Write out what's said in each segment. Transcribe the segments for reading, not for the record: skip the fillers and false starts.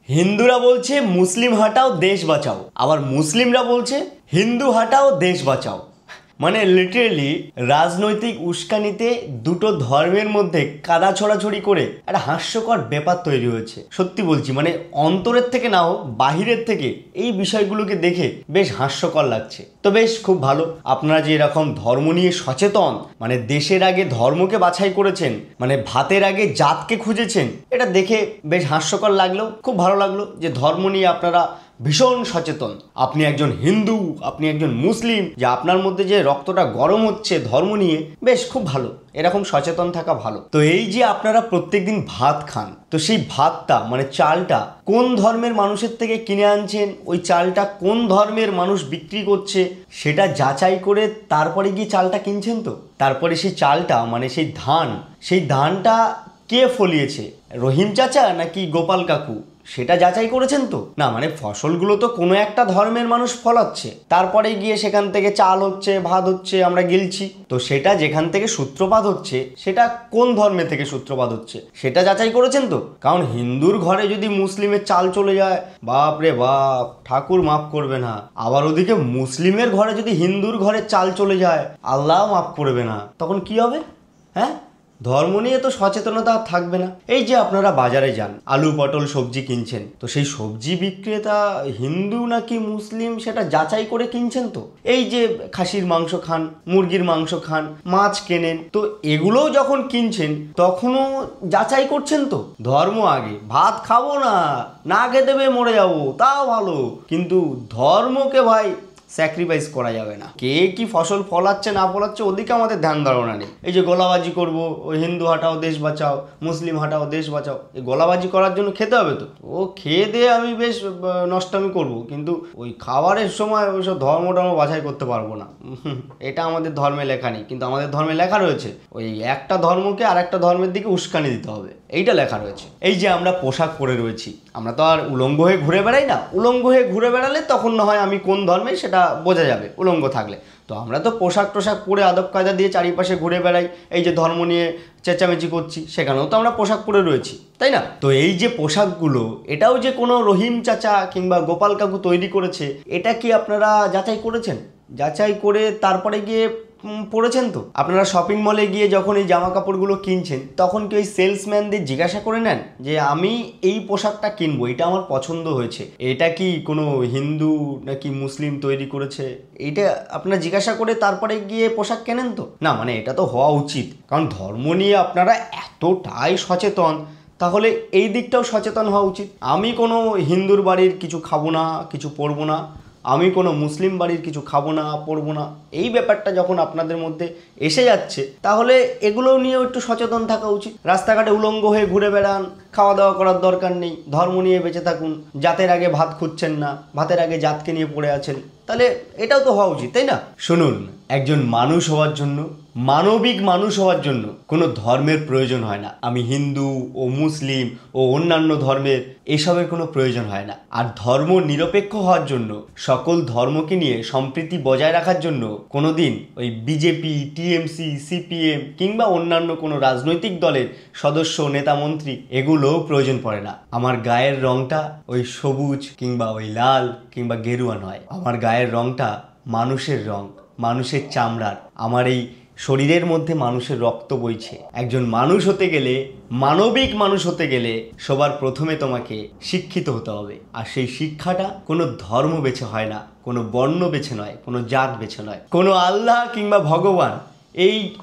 হিন্দুরা বলছে মুসলিম হাটাও দেশ বাঁচাও, আবার মুসলিমরা বলছে হিন্দু হাটাও দেশ বাঁচাও। মানে লিটারেলি রাজনৈতিক উস্কানিতে দুটো ধর্মের মধ্যে কাদা ছড়াছড়ি করে একটা হাস্যকর ব্যাপার তৈরি হয়েছে। সত্যি বলছি, মানে অন্তরের থেকে না হোক বাহিরের থেকে এই বিষয়গুলোকে দেখে বেশ হাস্যকর লাগছে। তো বেশ খুব ভালো আপনারা যে এরকম ধর্ম নিয়ে সচেতন, মানে দেশের আগে ধর্মকে বাছাই করেছেন, মানে ভাতের আগে জাতকে খুঁজেছেন, এটা দেখে বেশ হাস্যকর লাগলো। খুব ভালো লাগলো যে ধর্ম নিয়ে আপনারা ভীষণ সচেতন। আপনি একজন হিন্দু, আপনি একজন মুসলিম, যে আপনার মধ্যে যে রক্তটা গরম হচ্ছে ধর্ম নিয়ে, বেশ খুব ভালো, এরকম সচেতন থাকা ভালো। তো এই যে আপনারা প্রত্যেকদিন ভাত খান, তো সেই ভাতটা মানে চালটা কোন ধর্মের মানুষের থেকে কিনে আনছেন, ওই চালটা কোন ধর্মের মানুষ বিক্রি করছে সেটা যাচাই করে তারপরে গিয়ে চালটা কিনছেন। তো তারপরে সেই চালটা মানে সেই ধানটা কে ফলিয়েছে, রহিম চাচা নাকি গোপাল কাকু, সেটা যাচাই করেছেন তো না? মানে ফসলগুলো তো কোনো একটা ধর্মের মানুষ ফলাচ্ছে, তারপরে গিয়ে সেখান থেকে চাল হচ্ছে, ভাত হচ্ছে, আমরা গিলছি। তো সেটা যেখান থেকে সূত্রপাত হচ্ছে সেটা কোন ধর্মে থেকে সূত্রপাত হচ্ছে সেটা যাচাই করেছেন তো? কারণ হিন্দুর ঘরে যদি মুসলিমের চাল চলে যায়, বাপ রে বাপ, ঠাকুর মাফ করবে না। আবার ওদিকে মুসলিমের ঘরে যদি হিন্দুর ঘরে চাল চলে যায়, আল্লাহ মাফ করবে না। তখন কি হবে? হ্যাঁ, ধর্ম নিয়ে তো সচেতনতা থাকবে না। এই যে আপনারা বাজারে যান, আলু পটল সবজি কিনছেন, তো সেই সবজি বিক্রেতা হিন্দু নাকি মুসলিম সেটা যাচাই করে কিনছেন তো? এই যে খাসির মাংস খান, মুরগির মাংস খান, মাছ কেনেন, তো এগুলোও যখন কিনছেন তখনও যাচাই করছেন তো? ধর্ম আগে, ভাত খাবো না, না খেতে পেয়ে মরে যাবো তাও ভালো, কিন্তু ধর্মকে ভাই স্যাক্রিফাইস করা যাবে না। কে কি ফসল ফলাচ্ছে না ফলাচ্ছে ওদিকে আমাদের ধ্যান ধারণা নেই। এই যে গোলাবাজি করবো, ওই হিন্দু হাটাও দেশ বাঁচাও, মুসলিম হাটাও দেশ বাঁচাও, এই গোলাবাজি করার জন্য খেতে হবে তো? ও খেয়ে দিয়ে আমি বেশ নষ্টামি করবো, কিন্তু ওই খাবারের সময় ওইসব ধর্ম টর্ম বাছাই করতে পারবো না। এটা আমাদের ধর্মে লেখা নেই, কিন্তু আমাদের ধর্মে লেখা রয়েছে ওই একটা ধর্মকে আর একটা ধর্মের দিকে উস্কানি দিতে হবে, এইটা লেখা রয়েছে। এই যে আমরা পোশাক পরে রয়েছি, আমরা তো আর উলঙ্গ হয়ে ঘুরে বেড়াই না। উলঙ্গ হয়ে ঘুরে বেড়ালে তখন না হয় আমি কোন ধর্মে সেটা বোঝা যাবে উলঙ্গ থাকলে। তো আমরা তো পোশাক টোশাক পরে আদব কায়দা দিয়ে চারিপাশে ঘুরে বেড়াই, এই যে ধর্ম নিয়ে চেঁচামেচি করছি সেখানেও তো আমরা পোশাক পরে রয়েছি, তাই না? তো এই যে পোশাকগুলো, এটাও যে কোনো রহিম চাচা কিংবা গোপাল কাকু তৈরি করেছে, এটা কি আপনারা যাচাই করেছেন? যাচাই করে তারপরে গিয়ে পড়েছেন তো? আপনারা শপিং মলে গিয়ে যখন এই জামা কাপড়গুলো কিনছেন, তখন কি ওই সেলসম্যানদের জিজ্ঞাসা করে নেন যে আমি এই পোশাকটা কিনবো, এটা আমার পছন্দ হয়েছে, এটা কি কোনো হিন্দু নাকি মুসলিম তৈরি করেছে, এটা আপনারা জিজ্ঞাসা করে তারপরে গিয়ে পোশাক কেনেন তো? না, মানে এটা তো হওয়া উচিত, কারণ ধর্ম নিয়ে আপনারা এতটাই সচেতন, তাহলে এই দিকটাও সচেতন হওয়া উচিত। আমি কোনো হিন্দুর বাড়ির কিছু খাবো না, কিছু পরবো না, আমি কোনো মুসলিম বাড়ির কিছু খাবো না, পরবো না, এই ব্যাপারটা যখন আপনাদের মধ্যে এসে যাচ্ছে, তাহলে এগুলো নিয়েও একটু সচেতন থাকা উচিত। রাস্তাঘাটে উলঙ্গ হয়ে ঘুরে বেড়ান, খাওয়া দাওয়া করার দরকার নেই, ধর্ম নিয়ে বেঁচে থাকুন, জাতের আগে ভাত খুঁজছেন না, ভাতের আগে জাতকে নিয়ে পড়ে আছেন, তাহলে এটাও তো হওয়া উচিত, তাই না? শুনুন, একজন মানুষ হওয়ার জন্য, মানবিক মানুষ হওয়ার জন্য কোনো ধর্মের প্রয়োজন হয় না। আমি হিন্দু ও মুসলিম ও অন্যান্য ধর্মের এসবের কোনো প্রয়োজন হয় না। আর ধর্ম নিরপেক্ষ হওয়ার জন্য, সকল ধর্মকে নিয়ে সম্প্রীতি বজায় রাখার জন্য কোনোদিন ওই বিজেপি, টিএমসি, সিপিএম কিংবা অন্যান্য কোনো রাজনৈতিক দলের সদস্য, নেতা, মন্ত্রী এগুলোও প্রয়োজন পড়ে না। আমার গায়ের রংটা ওই সবুজ কিংবা ওই লাল কিংবা গেরুয়া নয়, আমার গায়ের রংটা মানুষের রং, মানুষের চামড়ার। আমার এই শরীরের মধ্যে মানুষের রক্ত বইছে। একজন মানুষ হতে গেলে, মানবিক মানুষ হতে গেলে সবার প্রথমে তোমাকে শিক্ষিত হতে হবে। আর সেই শিক্ষাটা কোনো ধর্ম বেছে হয় না, কোনো বর্ণ বেছে নয়, কোনো জাত বেছে নয়, কোনো আল্লাহ কিংবা ভগবান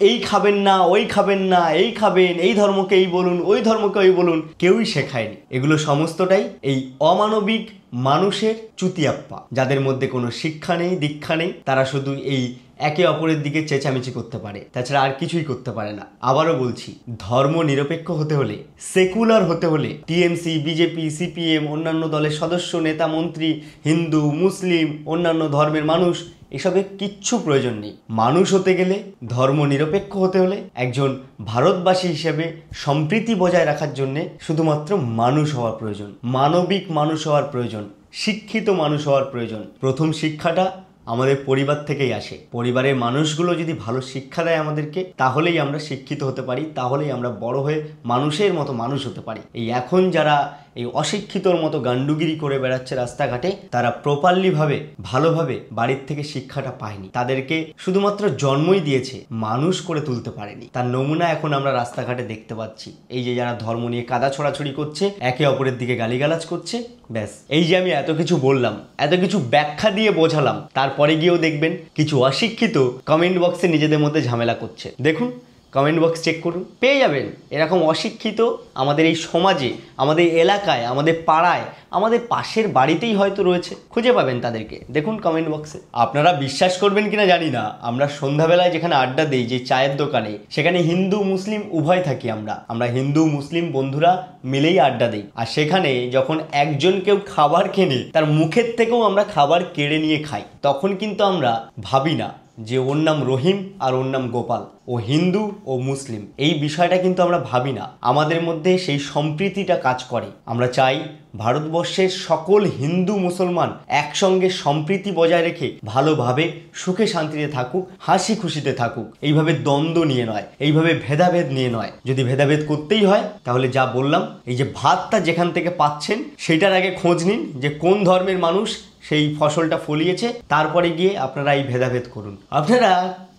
এই খাবেন না, ওই খাবেন না, এই খাবেন, এই ধর্মকে এই বলুন, ওই ধর্মকে ওই বলুন, কেউই শেখায়নি। এগুলো সমস্তটাই এই অমানবিক মানুষের চুতিয়াপ্পা, যাদের মধ্যে কোনো শিক্ষা নেই, দীক্ষা নেই, তারা শুধু এই একে অপরের দিকে চেঁচামেচি করতে পারে, তাছাড়া আর কিছুই করতে পারে না। আবারও বলছি, ধর্ম নিরপেক্ষ হতে হলে, সেকুলার হতে হলে টিএমসি, বিজেপি, সিপিএম, অন্যান্য দলের সদস্য, নেতা, মন্ত্রী, হিন্দু, মুসলিম, অন্যান্য ধর্মের মানুষ, এসবের কিচ্ছু প্রয়োজন নেই। মানুষ হতে গেলে, ধর্ম নিরপেক্ষ হতে হলে, একজন ভারতবাসী হিসেবে সম্প্রীতি বজায় রাখার জন্যে শুধুমাত্র মানুষ হওয়ার প্রয়োজন, মানবিক মানুষ হওয়ার প্রয়োজন, শিক্ষিত মানুষ হওয়ার প্রয়োজন। প্রথম শিক্ষাটা আমাদের পরিবার থেকেই আসে। পরিবারের মানুষগুলো যদি ভালো শিক্ষা দেয় আমাদেরকে, তাহলেই আমরা শিক্ষিত হতে পারি, তাহলেই আমরা বড় হয়ে মানুষের মতো মানুষ হতে পারি। এই এখন যারা এই অশিক্ষিতর মতো গান্ডুগিরি করে বেড়াচ্ছে রাস্তাঘাটে, তারা প্রপারলিভাবে ভালোভাবে বাড়ির থেকে শিক্ষাটা পায়নি। তাদেরকে শুধুমাত্র জন্মই দিয়েছে, মানুষ করে তুলতে পারেনি। তার নমুনা এখন আমরা রাস্তাঘাটে দেখতে পাচ্ছি। এই যে যারা ধর্ম নিয়ে কাদা ছড়াছড়ি করছে, একে অপরের দিকে গালিগালাজ করছে, ব্যাস। এই যে আমি এত কিছু বললাম, এত কিছু ব্যাখ্যা দিয়ে বোঝালাম, তারপরে গিয়েও দেখবেন কিছু অশিক্ষিত কমেন্ট বক্সে নিজেদের মধ্যে ঝামেলা করছে। দেখুন, কমেন্ট বক্স চেক করুন, পেয়ে যাবেন এরকম অশিক্ষিত আমাদের এই সমাজে, আমাদের এলাকায়, আমাদের পাড়ায়, আমাদের পাশের বাড়িতেই হয়তো রয়েছে। খুঁজে পাবেন তাদেরকে, দেখুন কমেন্ট বক্সে। আপনারা বিশ্বাস করবেন কিনা জানি না, আমরা সন্ধ্যাবেলায় যেখানে আড্ডা দিই, যে চায়ের দোকানে, সেখানে হিন্দু মুসলিম উভয় থাকি। আমরা হিন্দু মুসলিম বন্ধুরা মিলেই আড্ডা দিই। আর সেখানে যখন একজন কেউ খাবার কেনে, তার মুখের থেকেও আমরা খাবার কেড়ে নিয়ে খাই, তখন কিন্তু আমরা ভাবি না যে ওর নাম রহিম আর ওর নাম গোপাল, ও হিন্দু ও মুসলিম। এই বিষয়টা কিন্তু আমরা ভাবি না। আমাদের মধ্যে সেই সম্প্রীতিটা কাজ করে। আমরা চাই ভারতবর্ষের সকল হিন্দু মুসলমান একসঙ্গে সম্প্রীতি বজায় রেখে ভালোভাবে সুখে শান্তিতে থাকুক, হাসি খুশিতে থাকুক। এইভাবে দ্বন্দ্ব নিয়ে নয়, এইভাবে ভেদাভেদ নিয়ে নয়। যদি ভেদাভেদ করতেই হয়, তাহলে যা বললাম, এই যে ভাতটা যেখান থেকে পাচ্ছেন, সেটার আগে খোঁজ নিন যে কোন ধর্মের মানুষ সেই ফসলটা ফলিয়েছে, তারপরে গিয়ে আপনারা এই ভেদাভেদ করুন। আপনারা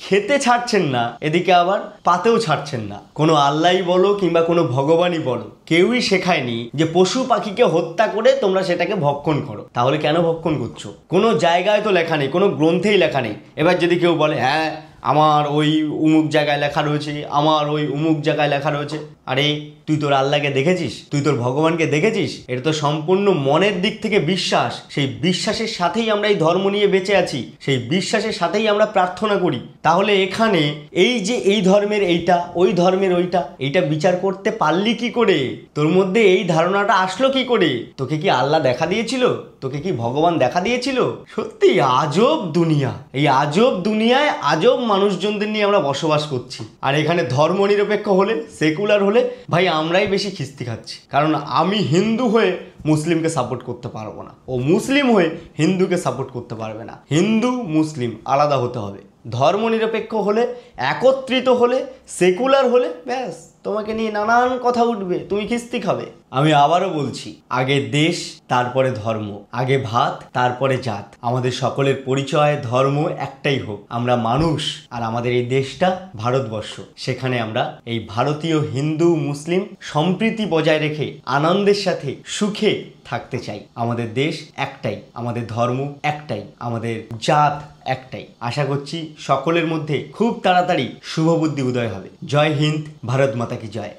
খেতে ছাড়ছেন না, এদিকে আবার পাতেও ছাড়ছেন না। কোনো আল্লাহই বলো কিংবা কোনো ভগবানই বলো, কেউই শেখায়নি যে পশু পাখিকে হত্যা করে তোমরা সেটাকে ভক্ষণ করো। তাহলে কেন ভক্ষণ করছো? কোনো জায়গায় তো লেখা নেই, কোনো গ্রন্থেই লেখা নেই। এবার যদি কেউ বলে হ্যাঁ আমার ওই উমুক জায়গায় লেখা রয়েছে, আমার ওই উমুক জায়গায় লেখা রয়েছে, আরে তুই তোর আল্লাহকে দেখেছিস? তুই তোর ভগবানকে দেখেছিস? এটা তো সম্পূর্ণ মনের দিক থেকে বিশ্বাস। সেই বিশ্বাসের সাথেই আমরা এই ধর্ম নিয়ে বেঁচে আছি, সেই বিশ্বাসের সাথেই আমরা প্রার্থনা করি। তাহলে এখানে এই যে এই ধর্মের এইটা, ওই ধর্মের ওইটা, এইটা বিচার করতে পারলি কি করে? তোর মধ্যে এই ধারণাটা আসলো কি করে? তোকে কি আল্লাহ দেখা দিয়েছিল? তোকে কি ভগবান দেখা দিয়েছিল? সত্যি আজব দুনিয়া। এই আজব দুনিয়ায় আজব মানুষজনদের নিয়ে আমরা বসবাস করছি। আর এখানে ধর্ম নিরপেক্ষ হলে, সেকুলার হলে, ভাই আমরাই বেশি খিস্তি খাচ্ছি। কারণ আমি হিন্দু হয়ে মুসলিমকে সাপোর্ট করতে পারবো না, ও মুসলিম হয়ে হিন্দুকে সাপোর্ট করতে পারবে না। হিন্দু মুসলিম আলাদা হতে হবে। ধর্ম নিরপেক্ষ হলে, একত্রিত হলে, সেকুলার হলে, ব্যাস তোমাকে নিয়ে নানান কথা উঠবে, তুমি খিস্তি খাবে। আমি আবারও বলছি, আগে দেশ, তারপরে ধর্ম, আগে ভাত, তারপরে জাত। আমাদের সকলের পরিচয় ধর্ম একটাই হোক, আমরা মানুষ। আর আমাদের এই দেশটা ভারতবর্ষ, সেখানে আমরা এই ভারতীয় হিন্দু মুসলিম সম্প্রীতি বজায় রেখে আনন্দের সাথে সুখে থাকতে চাই। আমাদের দেশ একটাই, আমাদের ধর্ম একটাই, আমাদের জাত একটাই। আশা করছি সকলের মধ্যে খুব তাড়াতাড়ি শুভবুদ্ধি উদয় হবে। জয় হিন্দ, ভারত মাতা কি জয়।